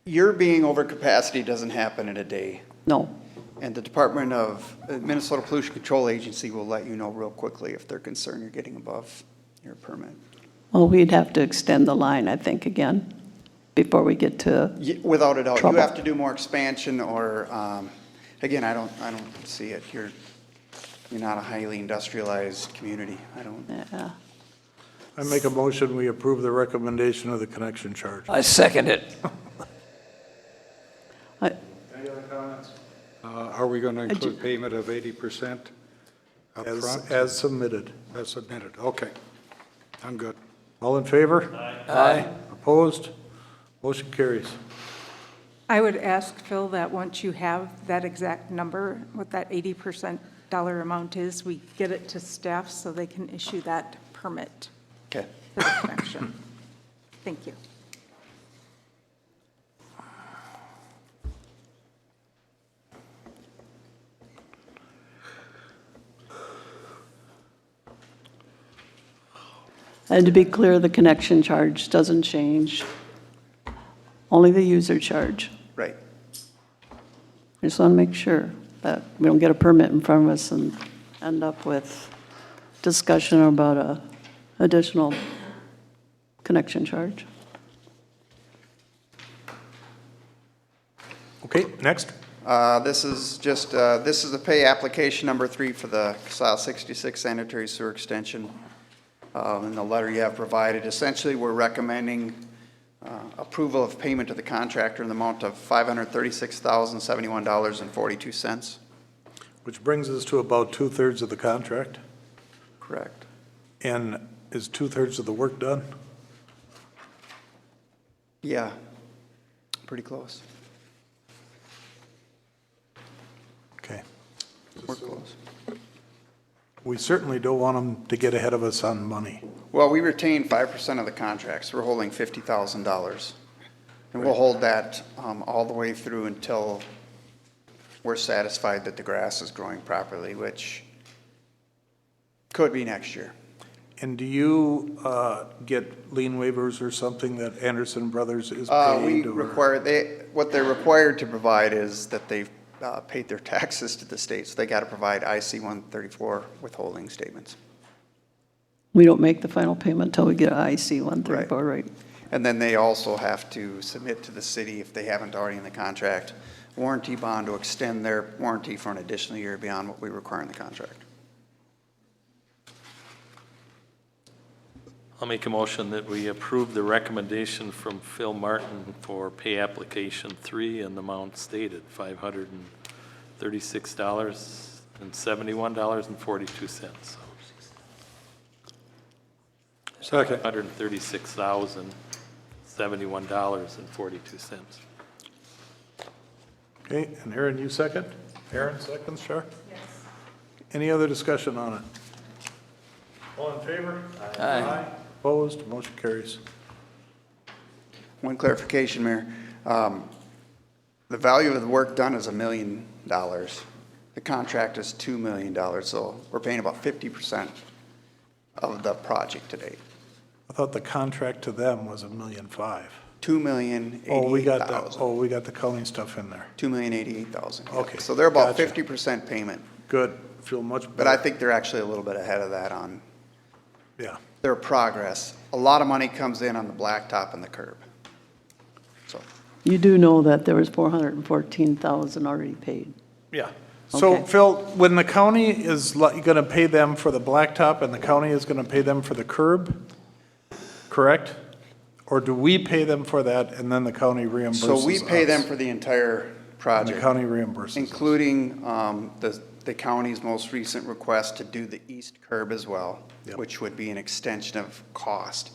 Your being over capacity doesn't happen in a day. No. And the Department of Minnesota Pollution Control Agency will let you know real quickly if they're concerned you're getting above your permit. Well, we'd have to extend the line, I think, again, before we get to, Without a doubt, you Trouble. have to do more expansion or Again, I don't see it. You're not a highly industrialized community. I don't. Yeah. I make a motion, we approve the recommendation of the connection charge. I second it. I- Any other comments? Are we going to include payment of 80% upfront? As submitted. As submitted, okay. I'm good. All in favor? Aye. Opposed? Motion carries. I would ask, Phil, that once you have that exact number, what that 80% dollar amount is, we get it to staff so they can issue that permit Okay. for the connection. Thank you. And to be clear, the connection charge doesn't change, only the user charge. Right. I just want to make sure that we don't get a permit in front of us and end up with discussion about a additional connection charge. Okay, next. This is just, this is the pay application number 3 for the Casal 66 Sanitary Sewer Extension. In the letter you have provided, essentially, we're recommending approval of payment to the contractor in the amount of $536,071.42. Which brings us to about 2/3 of the contract. Correct. And is 2/3 of the work done? Yeah, pretty close. Okay. We're close. We certainly don't want them to get ahead of us on money. Well, we retain 5% of the contracts. We're holding $50,000. And we'll hold that all the way through until we're satisfied that the grass is growing properly, which could be next year. And do you get lien waivers or something that Anderson Brothers is We paid? or- require, what they're required to provide is that they've paid their taxes to the state. So they got to provide IC-134 withholding statements. We don't make the final payment until we get IC 134, right? And then they also have to submit to the city, if they haven't already in the contract, warranty bond to extend their warranty for an additional year beyond what we require in the contract. I'll make a motion that we approve the recommendation from Phil Martin for pay application 3 in the amount stated, $536.71.42. Second. $136,071.42. Okay, and Aaron, you second? Aaron seconds, Char? Yes. Any other discussion on it? All in favor? Aye. Opposed? Motion carries. One clarification, Mayor. The value of the work done is $1 million. The contract is $2 million, so we're paying about 50% of the project to date. I thought the contract to them was $1.5 million. $2,088,000. We got the county stuff in there. $2,088,000. Okay, So they're about gotcha. 50% payment, Good. Feel much better. but I think they're actually a little bit ahead of that on Yeah. their progress. A lot of money comes in on the blacktop and the curb. So, You do know that there was 414,000 already paid. Yeah. So Okay. Phil, when the county is going to pay them for the blacktop and the county is going to pay them for the curb, correct? Or do we pay them for that and then the county reimburses us? so we pay them for the entire And the project, county reimburses us. including the county's most recent request to do the east curb as well, Yep. which would be an extension of cost.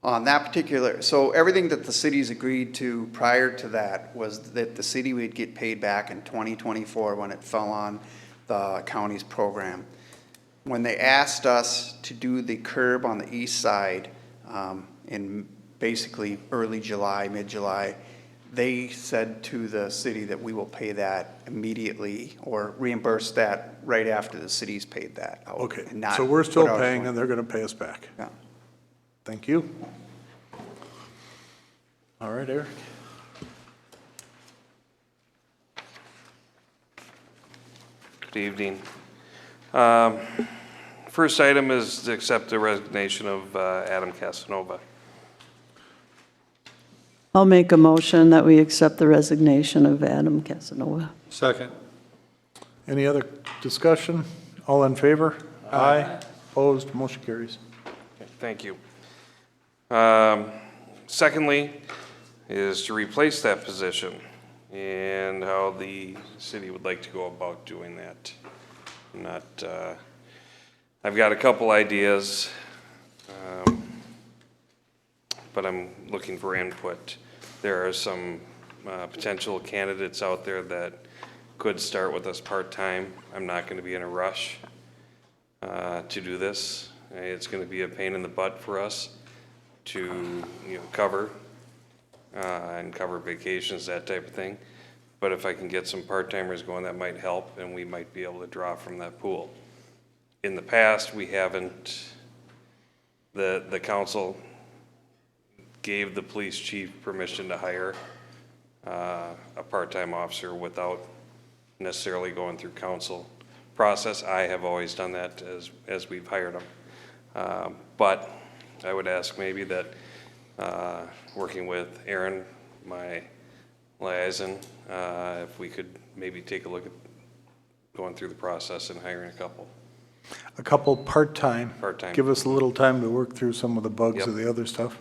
On that particular, so everything that the cities agreed to prior to that was that the city would get paid back in 2024 when it fell on the county's program. When they asked us to do the curb on the east side in basically early July, mid-July, they said to the city that we will pay that immediately or reimburse that right after the city's paid that out. Okay, and not so we're still put out a paying fund. and they're going to pay us back. Yeah. Thank you. All right, Eric. Good evening. First item is to accept the resignation of Adam Casanova. I'll make a motion that we accept the resignation of Adam Casanova. Second. Any other discussion? All in favor? Aye. Opposed? Motion carries. Thank you. Secondly, is to replace that position and how the city would like to go about doing that. Not, I've got a couple ideas, but I'm looking for input. There are some potential candidates out there that could start with us part-time. I'm not going to be in a rush to do this. It's going to be a pain in the butt for us to, cover and cover vacations, that type of thing. But if I can get some part-timers going, that might help, and we might be able to draw from that pool. In the past, we haven't, the council gave the police chief permission to hire a part-time officer without necessarily going through council process. I have always done that as we've hired them. But I would ask maybe that, working with Aaron, my liaison, if we could maybe take a look at going through the process and hiring a couple. A couple part-time. Part-time. Give us a little time to work through some of the bugs Yep. of the other stuff.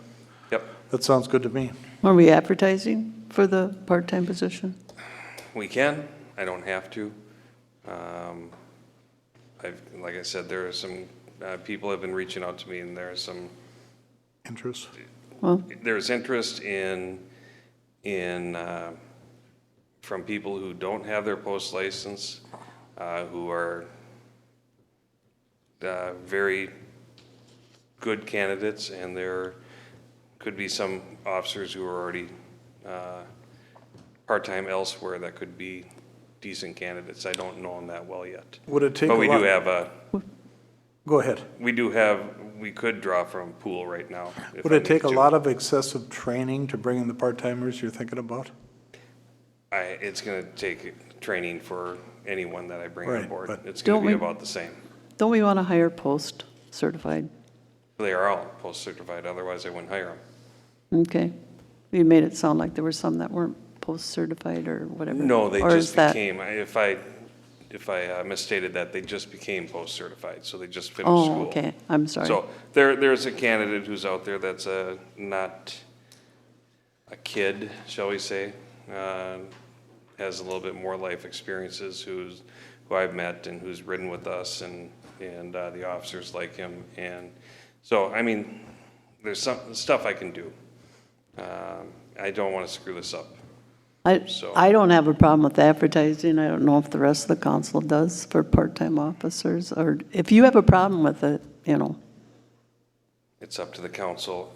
Yep, That sounds good to me. Are we advertising for the part-time position? we can. I don't have to. Like I said, there are some people have been reaching out to me, and there's some Interest? Well, there's interest in from people who don't have their post license, who are very good candidates, and there could be some officers who are already part-time elsewhere that could be decent candidates. I don't know them that well yet. Would it take But a we lot? do have Go ahead. we could draw from pool right now. if Would I it take a needed to. lot of excessive training to bring in the part-timers you're thinking about? It's gonna take training for anyone that I bring on Right, board. but- It's gonna Don't be we- about the same. don't we want to hire post-certified? They are all post-certified, otherwise I wouldn't hire them. Okay. You made it sound like there were some that weren't post-certified or whatever. No, they Or is just that- became, if I misstated that, they just became post-certified, so they just finished Oh, school. okay, I'm sorry. So there's a candidate who's out there that's not a kid, shall we say, has a little bit more life experiences, who I've met and who's ridden with us, and the officers like him. And so, I mean, there's some stuff I can do. I don't want to screw this up. So- I don't have a problem with advertising. I don't know if the rest of the council does for part-time officers, or if you have a problem with it, It's up to the council.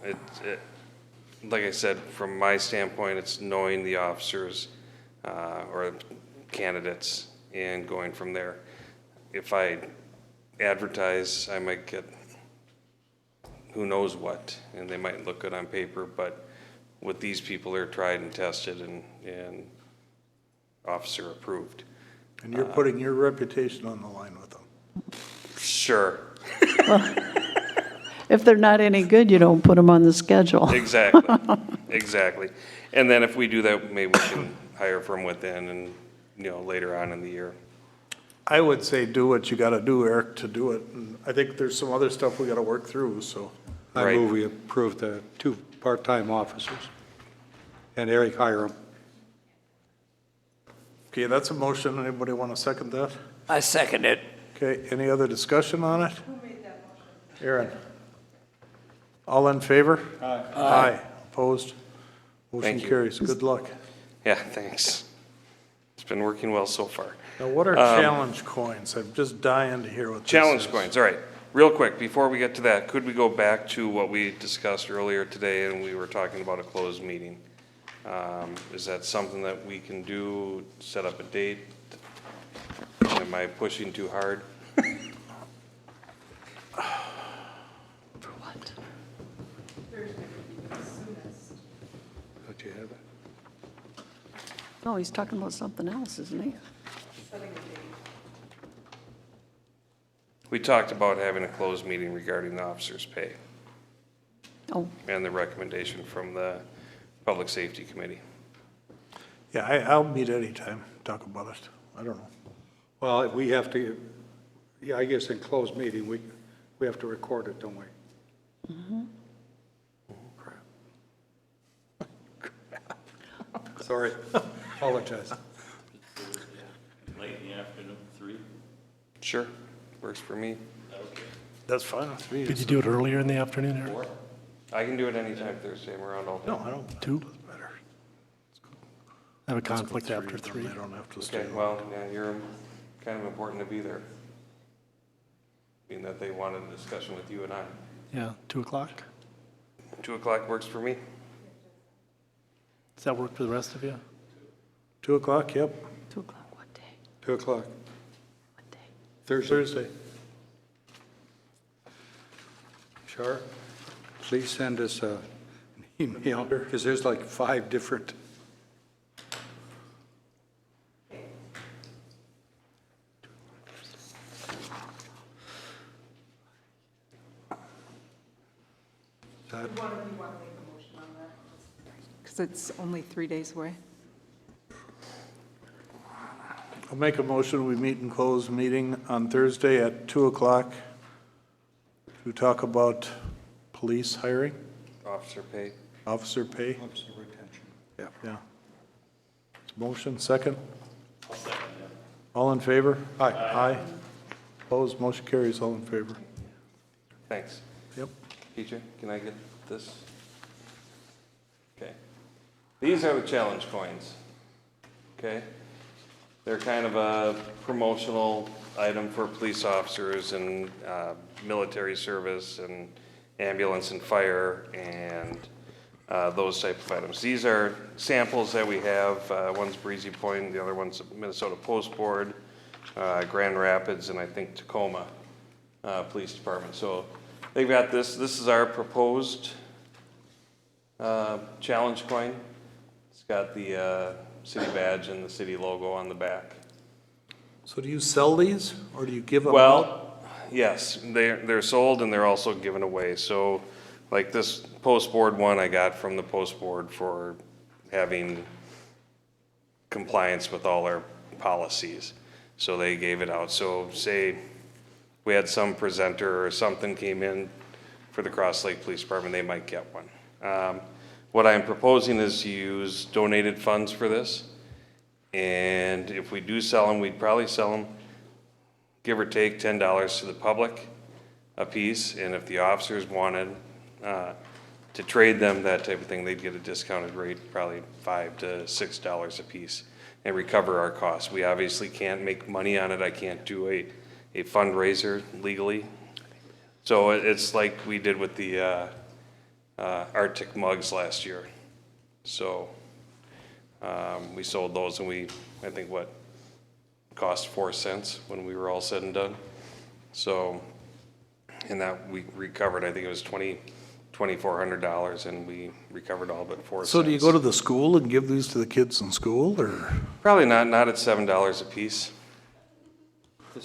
Like I said, from my standpoint, it's knowing the officers or candidates and going from there. If I advertise, I might get who knows what, and they might look good on paper, but with these people, they're tried and tested and officer approved. And you're putting your reputation on the line with them. Sure, if they're not any good, you don't put them on the schedule. exactly, exactly. And then if we do that, maybe we can hire from within and, later on in the year. I would say do what you gotta do, Eric, to do it. And I think there's some other stuff we gotta work through, so. I Right. move we approve the 2 part-time officers, and Eric hire them. Okay, that's a motion. Anybody want to second that? I second it. Okay, any other discussion on it? Who made that motion? Aaron. All in favor? Aye. Aye. Opposed? Motion Thank you. carries. Good luck. Yeah, thanks. It's been working well so far. Now, what are challenge coins? I'm just dying to hear what this Challenge is. coins, all right. Real quick, before we get to that, could we go back to what we discussed earlier today, and we were talking about a closed meeting? Is that something that we can do, set up a date? Am I pushing too hard? For what? Don't you have it? No, he's talking about something else, isn't he? We talked about having a closed meeting regarding the officers' pay Oh, and the recommendation from the Public Safety Committee. Yeah, I'll meet anytime, talk about it. I don't know. Well, we have to, yeah, I guess in closed meeting, we have to record it, don't we? Crap. Sorry, apologize. Late in the afternoon, 3? Sure, works for me. That's fine with me. Could you do it earlier in the afternoon, Eric? I can do it anytime Thursday, I'm around all day. No, I don't. 2? Better. I have a conflict after Then 3. They don't have to stay. Okay, well, yeah, you're kind of important to be there. Being that they wanted a discussion with you and I. Yeah, 2 o'clock? 2 o'clock works for me. Does that work for the rest of you? 2 o'clock, yep. 2 o'clock, what day? 2 o'clock, What day? Thursday. Char, please send us an email, because there's like 5 different. Because it's only 3 days away. I'll make a motion, we meet in closed meeting on Thursday at 2 o'clock to talk about police hiring, Officer pay. officer pay. Officer retention. Yeah. Motion, second? All in favor? Aye. Aye. Opposed, motion carries, all in favor. Thanks. Yep. PJ, can I get this? Okay. These are the challenge coins. Okay? They're kind of a promotional item for police officers and military service and ambulance and fire and those type of items. These are samples that we have. One's Breezy Point, the other one's Minnesota Post Board, Grand Rapids, and I think Tacoma Police Department. So they've got this. This is our proposed challenge coin. It's got the city badge and the city logo on the back. So do you sell these, or do you give them out? Well, yes, they're sold and they're also given away. So like this post board one I got from the post board for having compliance with all our policies. So they gave it out. So say we had some presenter or something came in for the Cross Lake Police Department, they might get one. What I'm proposing is to use donated funds for this. And if we do sell them, we'd probably sell them, give or take $10 to the public a piece. And if the officers wanted to trade them, that type of thing, they'd get a discounted rate, probably $5 to $6 a piece, and recover our costs. We obviously can't make money on it. I can't do a fundraiser legally. So it's like we did with the Arctic mugs last year. So we sold those and I think cost 4 cents when we were all said and done. So, and that we recovered, I think it was $2,400 and we recovered all but 4 cents. So do you go to the school and give these to the kids in school, or? Probably not at $7 a piece.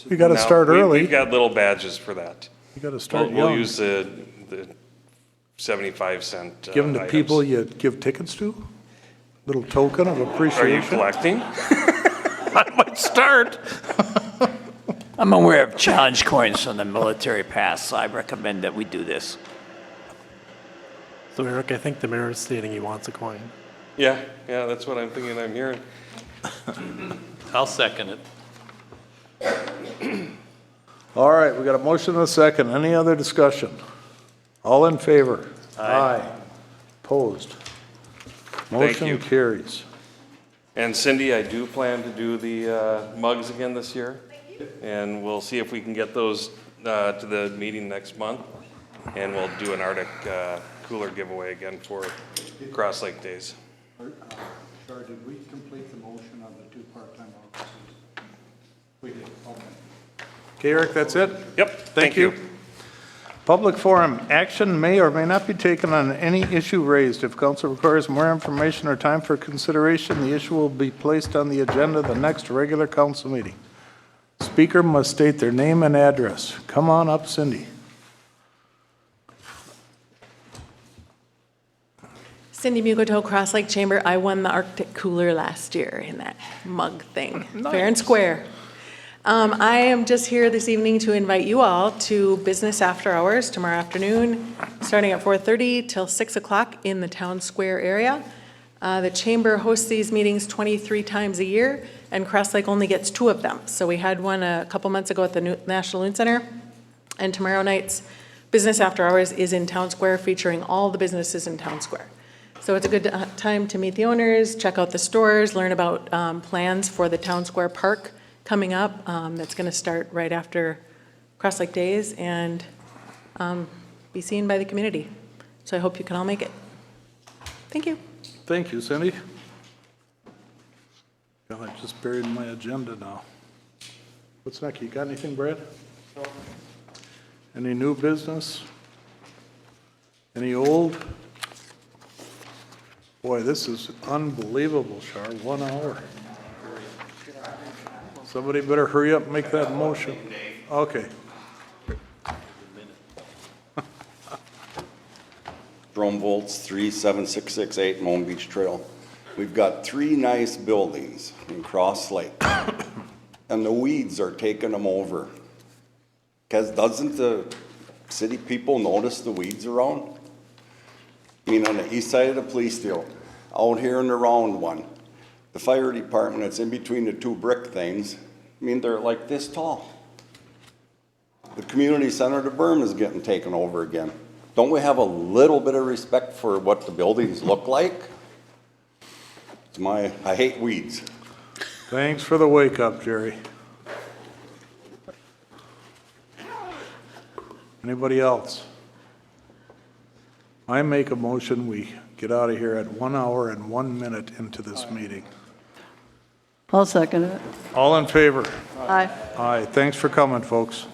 You gotta Now, start early. We've got little badges for that. You gotta start We'll young. use the 75-cent Give them to items. people you give tickets to? Little token of appreciation? Are you collecting? I might start. I'm aware of challenge coins from the military past, so I recommend that we do this. So Eric, I think the mayor is stating he wants a coin. Yeah, that's what I'm thinking I'm hearing. I'll second it. All right, we got a motion and a second. Any other discussion? All in favor? Aye. Opposed? Thank you. Motion carries. And Cindy, I do plan to do the mugs again this year. And we'll see if we can get those to the meeting next month. And we'll do an Arctic cooler giveaway again for Cross Lake Days. Char, did we complete the motion on the 2 part-time officers? We did, okay. Okay, Eric, that's it? Yep, Thank you. Public forum, action may or may not be taken on any issue raised. If council requires more information or time for consideration, the issue will be placed on the agenda of the next regular council meeting. Speaker must state their name and address. Come on up, Cindy. Cindy Mugoto, Cross Lake Chamber. I won the Arctic Cooler last year in that mug thing, fair and square. I am just here this evening to invite you all to business after hours tomorrow afternoon, starting at 4:30 till 6 o'clock in the town square area. The chamber hosts these meetings 23 times a year, and Cross Lake only gets 2 of them. So we had one a couple months ago at the National Loon Center, and tomorrow night's business after hours is in town square, featuring all the businesses in town square. So it's a good time to meet the owners, check out the stores, learn about plans for the town square park coming up. That's going to start right after Cross Lake Days, and be seen by the community. So I hope you can all make it. Thank you. Thank you, Cindy. Well, I just buried my agenda now. What's next? You got anything, Brad? Any new business? Any old? Boy, this is unbelievable, Char, 1 hour. Somebody better hurry up and make that motion. Okay. Jerome Volts, 37668 Moon Beach Trail. We've got 3 nice buildings in Cross Lake, and the weeds are taking them over. Because doesn't the city people notice the weeds around? I mean, on the east side of the police deal, out here in the round one, the fire department that's in between the 2 brick things, I mean, they're like this tall. The community center, the berm is getting taken over again. Don't we have a little bit of respect for what the buildings look like? I hate weeds. Thanks for the wake up, Jerry. Anybody else? I make a motion, we get out of here at 1 hour and 1 minute into this meeting. I'll second it. All in favor? Aye. Aye. Thanks for coming, folks.